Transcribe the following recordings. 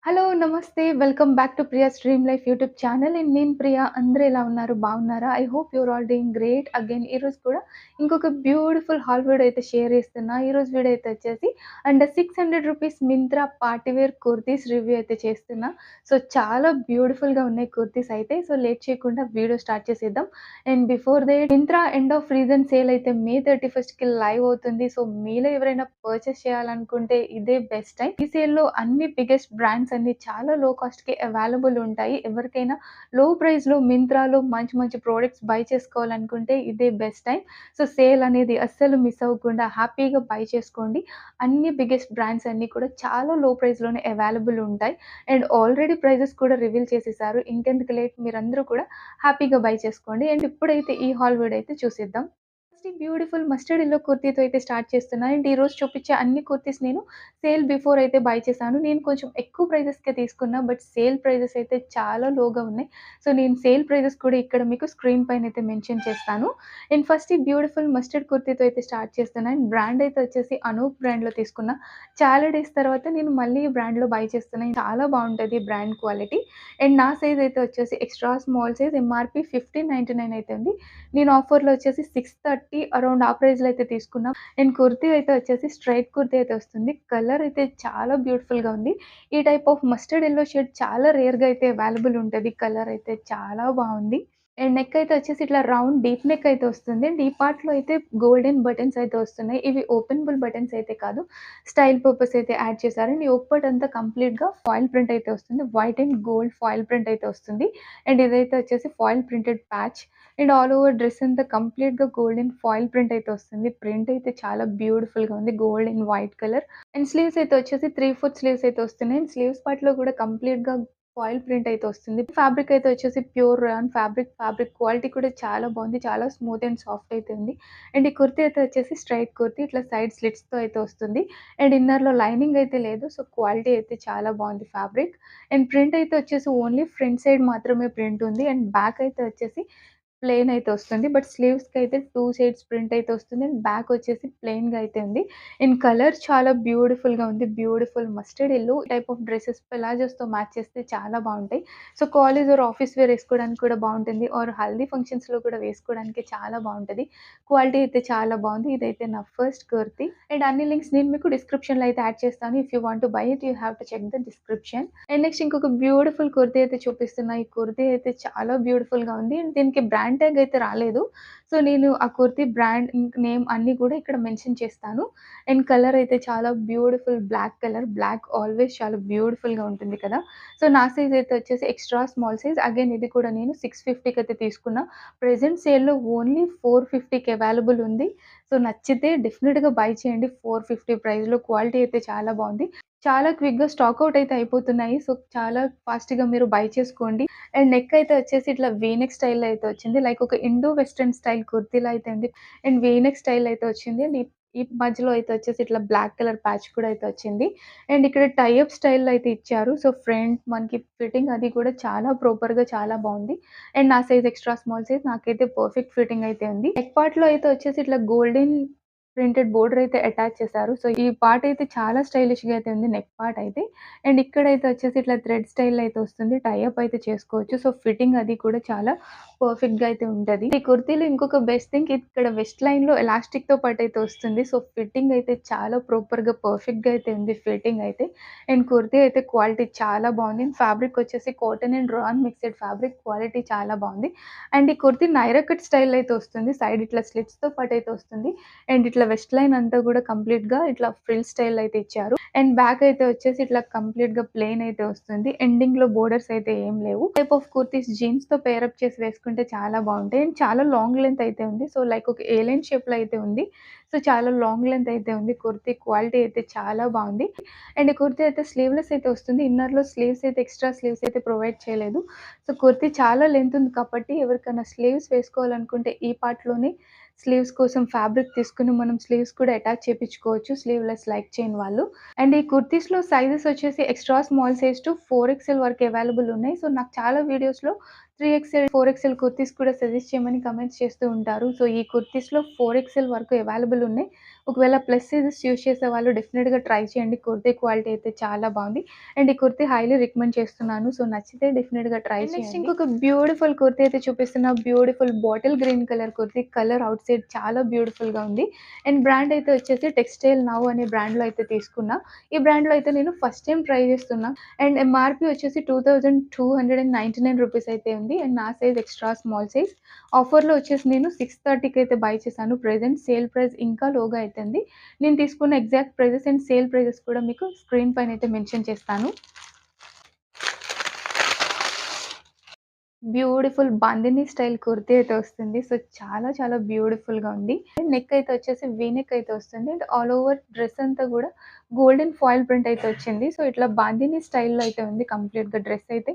Hello! నమస్తే. Welcome back to Priya's dream life YouTube channel. And నేను ప్రియా. అందరూ ఎలా ఉన్నారు? బాగున్నారా? I hope your all doing great. Again ఈరోజు కూడా ఇంకొక బ్యూటిఫుల్ హాల్ వీడియో అయితే షేర్ చేస్తున్నా. ఈరోజు వీడియో అయితే వచ్చేసి under ₹600 Myntra party wear kurtis review అయితే చేస్తున్నా. సో, చాలా బ్యూటిఫుల్‌గా ఉన్నాయి కుర్తీస్ అయితే. సో, లేట్ చేయకుండా వీడియో స్టార్ట్ చేసేద్దాం. And before that Myntra end of reason sale అయితే మే 31కి లైవ్ అవుతుంది. సో, మీలో ఎవరైనా పర్చేస్ చేయాలనుకుంటే ఇదే బెస్ట్ టైం. ఈ సేల్‌లో అన్ని బిగ్గెస్ట్ బ్రాండ్స్ అన్ని చాలా లో కాస్ట్‌కి అవైలబుల్ ఉంటాయి. ఎవరికైనా లో ప్రైస్‌లో మింత్రాలో మంచి మంచి ప్రొడక్ట్స్ బై చేసుకోవాలనుకుంటే ఇదే బెస్ట్ టైం. సో, సేల్ అనేది అస్సలు మిస్ అవ్వకుండా హ్యాపీగా బై చేసుకోండి. అన్ని బిగ్గెస్ట్ బ్రాండ్స్ అన్నీ కూడా చాలా లో ప్రైస్‌లోనే అవైలబుల్ ఉంటాయి. అండ్ ఆల్రెడీ ప్రైజెస్ కూడా రివీల్ చేసేసారు. ఇంకెందుకు లేట్ మీరందరూ కూడా హ్యాపీగా బై చేసుకోండి. అండ్ ఇప్పుడైతే ఈ హాల్ వీడియో అయితే చూసేద్దాం. ఫస్ట్ ఈ బ్యూటిఫుల్ మస్టర్డ్ యెల్లో కుర్తీతో అయితే స్టార్ట్ చేస్తున్నా. అండ్ ఈరోజు చూపించే అన్ని కుర్తీస్ నేను సేల్ బిఫోర్ అయితే బై చేశాను. నేను కొంచెం ఎక్కువ ప్రైజెస్‌కే తీసుకున్నా. బట్ సేల్ ప్రైజెస్ అయితే చాలా లోగా ఉన్నాయి. సో, నేను సేల్ ప్రైజెస్ కూడా ఇక్కడ మీకు స్క్రీన్ పైన అయితే మెన్షన్ చేస్తాను. అండ్ ఫస్ట్ ఈ బ్యూటిఫుల్ మస్టర్డ్ కుర్తీతో అయితే స్టార్ట్ చేస్తున్నా. అండ్ బ్రాండ్ అయితే వచ్చేసి అనూప్ బ్రాండ్‌లో తీసుకున్నా. చాలా డేస్ తర్వాత నేను మళ్ళీ ఈ బ్రాండ్‌లో బై చేస్తున్నా. చాలా బావుంటది బ్రాండ్ క్వాలిటీ. అండ్ నా సైజ్ అయితే వచ్చేసి ఎక్స్ట్రా స్మాల్ సైజ్ ఎంఆర్‌పీ 1599 అయితే ఉంది. నేను ఆఫర్‌లో వచ్చేసి 630 అరౌండ్ ఆ ప్రైస్‌లో అయితే తీసుకున్నా. అండ్ కుర్తీ అయితే వచ్చేసి స్ట్రెయిట్ కుర్తీ అయితే వస్తుంది. కలర్ అయితే చాలా బ్యూటిఫుల్‌గా ఉంది. ఈ type of mustard yellow shade చాలా రేర్‌గా అయితే అవైలబుల్ ఉంటది. కలర్ అయితే చాలా బావుంది. అండ్ నెక్ అయితే వచ్చేసి ఇట్లా రౌండ్ డీప్ నెక్ అయితే వస్తుంది. అండ్ ఈ పార్ట్‌లో అయితే గోల్డెన్ బటన్స్ అయితే వస్తున్నాయి. ఇవి ఓపెనబుల్ బటన్స్ అయితే కాదు. స్టైల్ పర్పస్ అయితే యాడ్ చేశారు. అండ్ ఈ యోక్ అంతా కంప్లీట్‌గా ఫాయిల్ ప్రింట్ అయితే వస్తుంది. White and gold foil print అయితే వస్తుంది. అండ్ ఇదైతే వచ్చేసి foil printed patch. And all over dress అంతా కంప్లీట్‌గా గోల్డెన్ ఫాయిల్ ప్రింట్ అయితే వస్తుంది. ప్రింట్ అయితే చాలా బ్యూటిఫుల్‌గా ఉంది. Gold and white colour. And sleeves అయితే వచ్చేసి 3/4 స్లీవ్స్ అయితే వస్తున్నాయి. అండ్ స్లీవ్స్ పార్ట్‌లో కూడా కంప్లీట్‌గా ఫాయిల్ ప్రింట్ అయితే వస్తుంది. ఫ్యాబ్రిక్ అయితే వచ్చేసి pure rayon fabric. Fabric quality కూడా చాలా బాగుంది. చాలా స్మూత్ అండ్ సాఫ్ట్ అయితే ఉంది. అండ్ ఈ కుర్తీ అయితే వచ్చేసి స్ట్రెయిట్ కుర్తీ. ఇట్లా సైడ్ స్లిట్స్‌తో అయితే వస్తుంది. అండ్ ఇన్నర్‌లో లైనింగ్ అయితే లేదు. సో, క్వాలిటీ అయితే చాలా బాగుంది ఫ్యాబ్రిక్. అండ్ ప్రింట్ అయితే వచ్చేసి ఓన్లీ ఫ్రంట్ సైడ్ మాత్రమే ప్రింట్ ఉంది. అండ్ బ్యాక్ అయితే వచ్చేసి ప్లెయిన్ అయితే వస్తుంది. బట్ స్లీవ్స్‌కైతే 2 షేడ్స్ ప్రింట్ అయితే వస్తుంది. అండ్ బ్యాక్ వచ్చేసి ప్లెయిన్‌గా అయితే ఉంది. అండ్ కలర్ చాలా బ్యూటిఫుల్‌గా ఉంది. Beautiful mustard yellow type of dresses ప్లాజోస్‌తో మ్యాచ్ చేస్తే చాలా బావుంటాయి. So, college or office wear ఏసుకోవడానికి కూడా బావుంటుంది. ఆర్ హల్దీ ఫంక్షన్స్‌లో కూడా వేసుకోవడానికి చాలా బావుంటది. క్వాలిటీ అయితే చాలా బావుంది. ఇదైతే నా ఫస్ట్ కుర్తీ. అండ్ అన్ని లింక్స్ నేను మీకు డిస్క్రిప్షన్‌లో అయితే యాడ్ చేస్తాను. If you want to buy it you have to check the description. And next ఇంకొక బ్యూటిఫుల్ కుర్తీ అయితే చూపిస్తున్నా. ఈ కుర్తీ అయితే చాలా బ్యూటిఫుల్‌గా ఉంది. అండ్ దీనికి బ్రాండ్ ట్యాగ్ అయితే రాలేదు. సో, నేను ఆ కుర్తీ బ్రాండ్ నేమ్ అన్నీ కూడా ఇక్కడ మెన్షన్ చేస్తాను. అండ్ కలర్ అయితే చాలా beautiful black colour. Black always చాలా బ్యూటిఫుల్‌గా ఉంటుంది కదా! సో, నా సైజ్ అయితే వచ్చేసి ఎక్స్ట్రా స్మాల్ సైజ్. అగైన్ ఇది కూడా నేను 650కి అయితే తీసుకున్నా. ప్రెజెంట్ సేల్‌లో ఓన్లీ 450కి అవైలబుల్ ఉంది. సో, నచ్చితే డెఫినిట్‌గా బై చేయండి. 450 ప్రైస్‌లో క్వాలిటీ అయితే చాలా బావుంది. చాలా క్విక్‌గా స్టాక్ ఔట్ అయితే అయిపోతున్నాయి. సో, చాలా ఫాస్ట్‌గా మీరు బై చేసుకోండి. అండ్ నెక్ అయితే వచ్చేసి ఇట్లా వీ నెక్ స్టైల్‌లో అయితే వచ్చింది. లైక్ ఒక ఇండో వెస్టర్న్ స్టైల్ కుర్తీలా అయితే ఉంది. అండ్ వీ నెక్ స్టైల్ అయితే వచ్చింది. అండ్ ఈ మధ్యలో అయితే వచ్చేసి ఇట్లా బ్లాక్ కలర్ ప్యాచ్ కూడా అయితే వచ్చింది. అండ్ ఇక్కడ టై అప్ స్టైల్‌లో అయితే ఇచ్చారు. సో, ఫ్రంట్ మనకి ఫిట్టింగ్ అది కూడా చాలా ప్రాపర్‌గా చాలా బావుంది. అండ్ నా సైజ్ ఎక్స్ట్రా స్మాల్ సైజ్ నాకైతే పర్ఫెక్ట్ ఫిట్టింగ్ అయితే ఉంది. నెక్ పార్ట్‌లో అయితే వచ్చేసి ఇట్లా గోల్డెన్ ప్రింటెడ్ బోర్డర్ అయితే అటాచ్ చేశారు. సో, ఈ పార్ట్ అయితే చాలా స్టైలిష్‌గా అయితే ఉంది నెక్ పార్ట్ అయితే. అండ్ ఇక్కడైతే వచ్చేసి ఇట్లా థ్రెడ్ స్టైల్‌లో అయితే వస్తుంది. టై అప్ అయితే చేసుకోవచ్చు. సో, ఫిట్టింగ్ అది కూడా చాలా పర్ఫెక్ట్‌గా అయితే ఉంటది. ఈ కుర్తీలో ఇంకొక బెస్ట్ థింగ్ ఇక్కడ వెస్ట్ లైన్‌లో ఎలాస్టిక్‌తో పాటు అయితే వస్తుంది. సో, ఫిట్టింగ్ అయితే చాలా ప్రాపర్‌గా పర్ఫెక్ట్‌గా అయితే ఉంది ఫిట్టింగ్ అయితే. అండ్ కుర్తీ అయితే క్వాలిటీ చాలా బావుంది. ఫ్యాబ్రిక్ వచ్చేసి cotton and rayon mixed fabric quality చాలా బావుంది. అండ్ ఈ కుర్తీ నైరా కట్ స్టైల్‌లో అయితే వస్తుంది. సైడ్ ఇట్లా స్లిట్స్‌తో పాటు అయితే వస్తుంది. అండ్ ఇట్లా వెస్ట్ లైన్ అంతా కూడా కంప్లీట్‌గా ఇట్లా ఫ్రిల్ స్టైల్ అయితే ఇచ్చారు. అండ్ బ్యాక్ అయితే వచ్చేసి ఇట్లా కంప్లీట్‌గా ప్లెయిన్ అయితే వస్తుంది. ఎండింగ్‌లో బోర్డర్స్ అయితే ఏం లేవు. టైప్ ఆఫ్ కుర్తీస్ జీన్స్‌తో పేర్ అప్ చేసి వేసుకుంటే చాలా బావుంటాయి. అండ్ చాలా లాంగ్ లెంత్ అయితే ఉంది. సో, లైక్ ఒక ఏ లైన్ షేప్‌లో అయితే ఉంది. సో, చాలా లాంగ్ లెంత్ అయితే ఉంది. కుర్తీ క్వాలిటీ అయితే చాలా బావుంది. అండ్ ఈ కుర్తీ అయితే స్లీవ్‌లెస్ అయితే వస్తుంది. ఇన్నర్‌లో స్లీవ్స్ అయితే ఎక్స్ట్రా స్లీవ్స్ అయితే ప్రొవైడ్ చేయలేదు. సో, కుర్తీ చాలా లెంత్ ఉంది కాబట్టి ఎవరికైనా స్లీవ్స్ వేసుకోవాలనుకుంటే ఈ పార్ట్‌లోనే స్లీవ్స్ కోసం ఫ్యాబ్రిక్ తీసుకొని మనం స్లీవ్స్ కూడా అటాచ్ చేపించుకోవచ్చు. స్లీవ్‌లెస్ లైక్ చేయని వాళ్ళు. అండ్ ఈ కుర్తీస్‌లో సైజెస్ వచ్చేసి extra small size to 4XL వరకు అవైలబుల్ ఉన్నాయి. సో, నాకు చాలా వీడియోస్‌లో 3XL, 4XL కుర్తీస్ కూడా సజెస్ట్ చేయమని కామెంట్స్ చేస్తూ ఉంటారు. సో, ఈ కుర్తీస్‌లో 4XL వరకు అవైలబుల్ ఉన్నాయి. ఒకవేళ ప్లస్ సైజెస్ యూజ్ చేసేవాళ్ళు డెఫినిట్‌గా ట్రై చేయండి. కుర్తీ క్వాలిటీ అయితే చాలా బావుంది. అండ్ ఈ కుర్తీ హైలీ రికమెండ్ చేస్తున్నాను. సో, నచ్చితే డెఫినిట్‌గా ట్రై చేయండి. నెక్స్ట్ ఇంకొక బ్యూటిఫుల్ కుర్తీ అయితే చూపిస్తున్నా. Beautiful bottle green colour kurti. Colour out side చాలా బ్యూటిఫుల్‌గా ఉంది. అండ్ బ్రాండ్ అయితే వచ్చేసి టెక్స్టైల్ నౌ అనే బ్రాండ్‌లో అయితే తీసుకున్నా. ఈ బ్రాండ్‌లో అయితే నేను ఫస్ట్ టైమ్ ట్రై చేస్తున్నా. అండ్ ఎంఆర్‌పీ వచ్చేసి రూ. 2299 అయితే ఉంది. అండ్ నా సైజ్ ఎక్స్‌ట్రా స్మాల్ సైజ్. ఆఫర్‌లో వచ్చేసి నేను 630కి అయితే బై చేశాను. ప్రెజెంట్ సేల్ ప్రైస్ ఇంకా లోగా అయితే ఉంది. నేను తీసుకున్న exact prices and sale prices కూడా మీకు స్క్రీన్ పైన అయితే మెన్షన్ చేస్తాను. బ్యూటిఫుల్ బాందిని స్టైల్ కుర్తీ అయితే వస్తుంది. సో, చాలా చాలా బ్యూటిఫుల్‌గా ఉంది. నెక్ అయితే వచ్చేసి వీ నెక్ అయితే వస్తుంది. అండ్ ఆల్ ఓవర్ డ్రెస్ అంతా గూడా గోల్డెన్ ఫాయిల్ ప్రింట్ అయితే వచ్చింది. సో, ఇట్లా బాందిని స్టైల్‌లో అయితే ఉంది కంప్లీట్‌గా డ్రెస్ అయితే.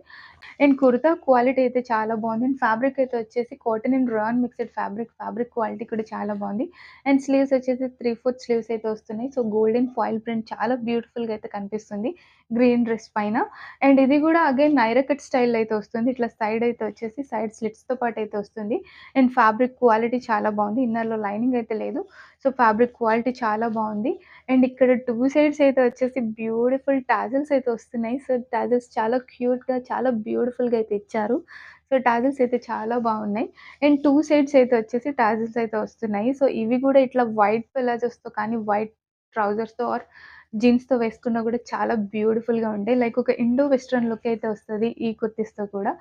అండ్ కుర్తా క్వాలిటీ అయితే చాలా బావుంది. అండ్ ఫ్యాబ్రిక్ అయితే వచ్చేసి cotton and rayon mixed fabric. Fabric quality కూడా చాలా బావుంది. అండ్ స్లీవ్స్ వచ్చేసి 3/4 స్లీవ్స్ అయితే వస్తున్నాయి. సో, గోల్డెన్ ఫాయిల్ ప్రింట్ చాలా బ్యూటిఫుల్‌గా అయితే కనిపిస్తుంది గ్రీన్ డ్రెస్ పైన. అండ్ ఇది గూడా అగైన్ నైరా కట్ స్టైల్‌లో అయితే వస్తుంది. ఇట్లా సైడ్ అయితే వచ్చేసి సైడ్ స్లిట్స్‌తో పాటు అయితే వస్తుంది. అండ్ ఫ్యాబ్రిక్ క్వాలిటీ చాలా బావుంది. ఇన్నర్‌లో లైనింగ్ అయితే లేదు. సో, ఫ్యాబ్రిక్ క్వాలిటీ చాలా బావుంది. అండ్ ఇక్కడ 2 సైడ్స్ అయితే వచ్చేసి బ్యూటిఫుల్ టాజిల్స్ అయితే వస్తున్నాయి. సో, టాజిల్స్ చాలా క్యూట్‌గా, చాలా బ్యూటిఫుల్‌గా అయితే ఇచ్చారు. సో, టాజిల్స్ అయితే చాలా బావున్నాయి. అండ్ 2 సైడ్స్ అయితే వచ్చేసి టాజిల్స్ అయితే వస్తున్నాయి. సో, ఇవి గూడా ఇట్లా వైట్ ప్లాజోస్‌తో కానీ, వైట్ ట్రౌజర్స్‌తో ఆర్ జీన్స్‌తో వేసుకున్నా గూడా చాలా బ్యూటిఫుల్‌గా ఉంటాయి. లైక్ ఒక ఇండో వెస్టర్న్ లుక్ అయితే వస్తది ఈ కుర్తీస్‌తో కూడా.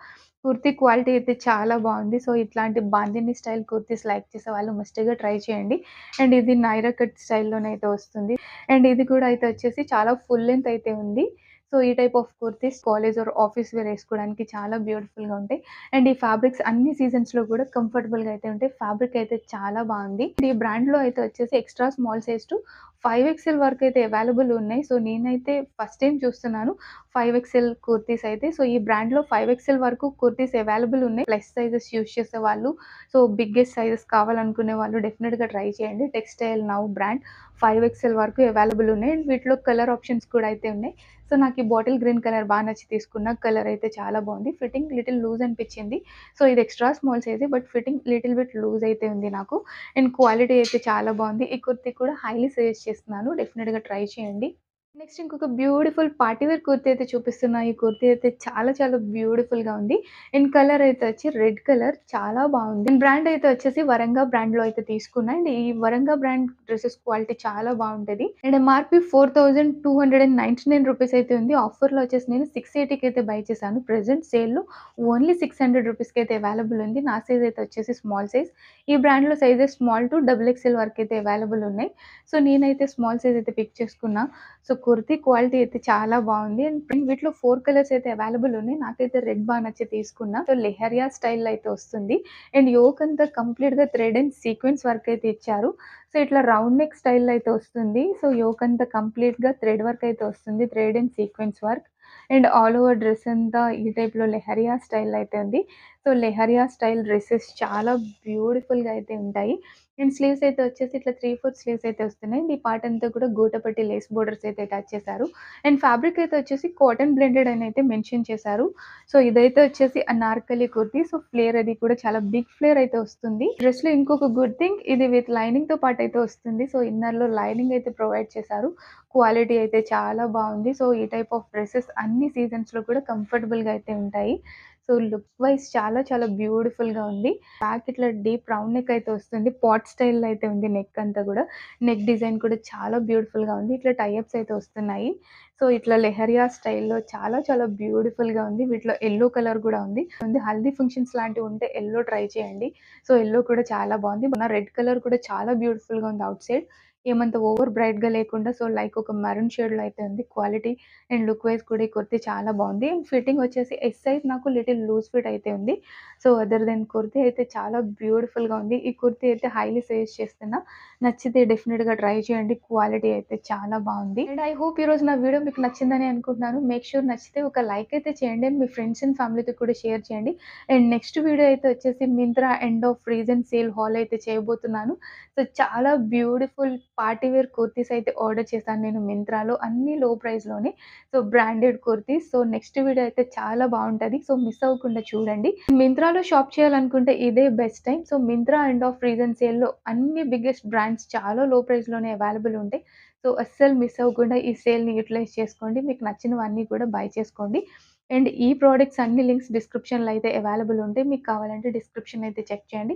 కుర్తీ క్వాలిటీ అయితే చాలా బావుంది. సో, ఇట్లాంటి బాందిని స్టైల్ కుర్తీస్ లైక్ చేసేవాళ్ళు మస్ట్‌గా ట్రై చేయండి. అండ్ ఇది నైరా కట్ స్టైల్‌లోనైతే వస్తుంది. అండ్ ఇది కూడా అయితే వచ్చేసి చాలా ఫుల్ లెంత్ అయితే ఉంది. సో, ఈ type of kurtis college or office wear ఏసుకోవడానికి చాలా బ్యూటిఫుల్‌గా ఉంటాయి. అండ్ ఈ ఫ్యాబ్రిక్స్ అన్ని సీజన్స్‌లో కూడా కంఫర్టబుల్‌గా అయితే ఉంటాయి. ఫ్యాబ్రిక్ అయితే చాలా బావుంది. ఈ బ్రాండ్‌లో అయితే వచ్చేసి extra small size to 5 XL వరకు అయితే అవైలబుల్ ఉన్నాయి. సో, నేనైతే ఫస్ట్ టైమ్ చూస్తున్నాను 5 ఎక్స్‌ఎల్ కుర్తీస్ అయితే. సో, ఈ బ్రాండ్‌లో 5 ఎక్స్‌ఎల్ వరకు కుర్తీస్ అవైలబుల్ ఉన్నాయి. ప్లస్ సైజెస్ యూజ్ చేసేవాళ్ళు, సో, బిగ్గెస్ట్ సైజెస్ కావాలనుకునే వాళ్ళు డెఫినిట్‌గా ట్రై చేయండి. టెక్స్టైల్ నౌ బ్రాండ్ 5 ఎక్స్‌ఎల్ వరకు అవైలబుల్ ఉన్నాయి. అండ్ వీటిలో కలర్ ఆప్షన్స్ కూడా అయితే ఉన్నాయి. సో, నాకు ఈ బాటిల్ గ్రీన్ కలర్ నచ్చి తీసుకున్న. కలర్ అయితే చాలా బావుంది. ఫిట్టింగ్ లిటిల్ లూజ్ అనిపిచ్చింది. సో, ఇది ఎక్స్‌ట్రా స్మాల్ సైజే but fitting little bit loose అయితే ఉంది నాకు. అండ్ క్వాలిటీ అయితే చాలా బావుంది. ఈ కుర్తీ కూడా హైలీ సజెస్ట్ చేస్తున్నాను. డెఫినిట్‌గా ట్రై చేయండి. నెక్స్ట్ ఇంకొక బ్యూటిఫుల్ పార్టీ వేర్ కుర్తీ అయితే చూపిస్తున్నా. ఈ కుర్తీ అయితే చాలా చాలా బ్యూటిఫుల్‌గా ఉంది. అండ్ కలర్ అయితే వచ్చి రెడ్ కలర్ చాలా బావుంది. అండ్ బ్రాండ్ అయితే వచ్చేసి వరంగా బ్రాండ్‌లో అయితే తీసుకున్నా. అండ్ ఈ వరంగా బ్రాండ్ డ్రెసెస్ క్వాలిటీ చాలా బావుంటది. అండ్ ఎంఆర్‌పీ రూ. 4299 అయితే ఉంది. ఆఫర్‌లో వచ్చేసి నేను 680కి అయితే బై చేశాను. ప్రెజెంట్ సేల్‌లో ఓన్లీ రూ. 600కి అయితే అవైలబుల్ ఉంది. నా సైజ్ అయితే వచ్చేసి స్మాల్ సైజ్. ఈ బ్రాండ్‌లో sizes small to double XL వరకైతే అవైలబుల్ ఉన్నాయి. సో, నేనైతే స్మాల్ సైజ్ అయితే పిక్ చేసుకున్నా. సో, కుర్తీ క్వాలిటీ అయితే చాలా బావుంది. అండ్ వీటిలో 4 కలర్స్ అయితే అవైలబుల్ ఉన్నాయి. నాకైతే రెడ్ నచ్చి తీసుకున్నా. సో, లెహరియా స్టైల్‌లో అయితే వస్తుంది. అండ్ యోక్ అంతా కంప్లీట్‌గా థ్రెడ్ అండ్ సీక్వెన్స్ వర్క్ అయితే ఇచ్చారు. సో, ఇట్లా రౌండ్ నెక్ స్టైల్‌లో అయితే వస్తుంది. సో, యోక్ అంతా కంప్లీట్‌గా థ్రెడ్ వర్క్ అయితే వస్తుంది. Thread and sequence work. And all over dress అంతా ఈ టైప్‌లో లెహరియా స్టైల్‌లో అయితే ఉంది. సో, లెహరియా స్టైల్ డ్రెసెస్ చాలా బ్యూటిఫుల్‌గా అయితే ఉంటాయి. అండ్ స్లీవ్స్ అయితే వచ్చేసి ఇట్లా 3/4 స్లీవ్స్ అయితే వస్తున్నాయి. అండ్ ఈ పార్ట్ అంతా కూడా గోటపట్టి లేస్ బోర్డర్స్ అయితే అటాచ్ చేశారు. అండ్ ఫ్యాబ్రిక్ అయితే వచ్చేసి కాటన్ బ్లెండెడ్ అని అయితే మెన్షన్ చేశారు. సో, ఇదైతే వచ్చేసి అనార్కలి కుర్తీ. సో, ఫ్లేర్ అది కూడా చాలా బిగ్ ఫ్లేర్ అయితే వస్తుంది. డ్రెస్‌లో ఇంకొక గుడ్ థింగ్ ఇది విత్ లైనింగ్‌తో పాటు అయితే వస్తుంది. సో, ఇన్నర్‌లో లైనింగ్ అయితే ప్రొవైడ్ చేశారు. క్వాలిటీ అయితే చాలా బావుంది. సో, ఈ టైప్ ఆఫ్ డ్రెసెస్ అన్ని సీజన్స్‌లో కూడా కంఫర్టబుల్‌గా అయితే ఉంటాయి. సో, లుక్ వైస్ చాలా చాలా బ్యూటిఫుల్‌గా ఉంది. బ్యాక్ ఇట్లా డీప్ రౌండ్ నెక్ అయితే వస్తుంది. పాట్ స్టైల్‌లో అయితే ఉంది నెక్ అంతా గూడా. నెక్ డిజైన్ కూడా చాలా బ్యూటిఫుల్‌గా ఉంది. ఇట్లా టై అప్స్ అయితే వస్తున్నాయి. సో, ఇట్లా లెహరియా స్టైల్‌లో చాలా చాలా బ్యూటిఫుల్‌గా ఉంది. వీటిలో యెల్లో కలర్ గూడా ఉంది. హల్దీ ఫంక్షన్స్ లాంటివి ఉంటే యెల్లో ట్రై చేయండి. సో, యెల్లో కూడా చాలా బావుంది. మొన్న రెడ్ కలర్ కూడా చాలా బ్యూటిఫుల్‌గా ఉంది ఔట్ సైడ్. ఏమంత ఓవర్ బ్రైట్‌గా లేకుండా సో, లైక్ ఒక మెరూన్ షేడ్‌లో అయితే ఉంది. క్వాలిటీ అండ్ లుక్ వైస్ కూడా ఈ కుర్తీ చాలా బావుంది. అండ్ ఫిట్టింగ్ వచ్చేసి ఎస్ సైజ్ నాకు లిటిల్ లూజ్ ఫిట్ అయితే ఉంది. సో, అదర్ దెన్ కుర్తీ అయితే చాలా బ్యూటిఫుల్‌గా ఉంది. ఈ కుర్తీ అయితే హైలీ సజెస్ట్ చేస్తున్నా. నచ్చితే డెఫినిట్‌గా ట్రై చేయండి. క్వాలిటీ అయితే చాలా బావుంది. అండ్ ఐ హోప్ ఈరోజు నా వీడియో మీకు నచ్చిందని అనుకుంటున్నాను. మేక్ ష్యూర్ నచ్చితే ఒక లైక్ అయితే చేయండి. అండ్ మీ ఫ్రెండ్స్ అండ్ ఫ్యామిలీతో కూడా షేర్ చేయండి. అండ్ నెక్స్ట్ వీడియో అయితే వచ్చేసి Myntra end of reason sale hall అయితే చేయబోతున్నాను. సో, చాలా బ్యూటిఫుల్ పార్టీ వేర్ కుర్తీస్ అయితే ఆర్డర్ చేశాను నేను మింత్రాలో. అన్నీ లో ప్రైస్‌లోనే. So, branded kurtis. So, next video అయితే చాలా బావుంటది. సో, మిస్ అవ్వకుండా చూడండి. మింత్రాలో షాప్ చేయాలనుకుంటే ఇదే best time. So, Myntra end of reason సేల్‌లో అన్ని బిగ్గెస్ట్ బ్రాండ్స్ చాలా లో ప్రైస్‌లోనే అవైలబుల్ ఉంటాయి. సో, అస్సలు మిస్ అవ్వకుండా ఈ సేల్‌ని యుటిలైజ్ చేసుకోండి. మీకు నచ్చినవన్నీ కూడా బై చేసుకోండి. అండ్ ఈ ప్రొడక్ట్స్ అన్ని లింక్స్ డిస్క్రిప్షన్‌లో అయితే అవైలబుల్ ఉంటాయి. మీకు కావాలంటే డిస్క్రిప్షన్ అయితే చెక్ చేయండి.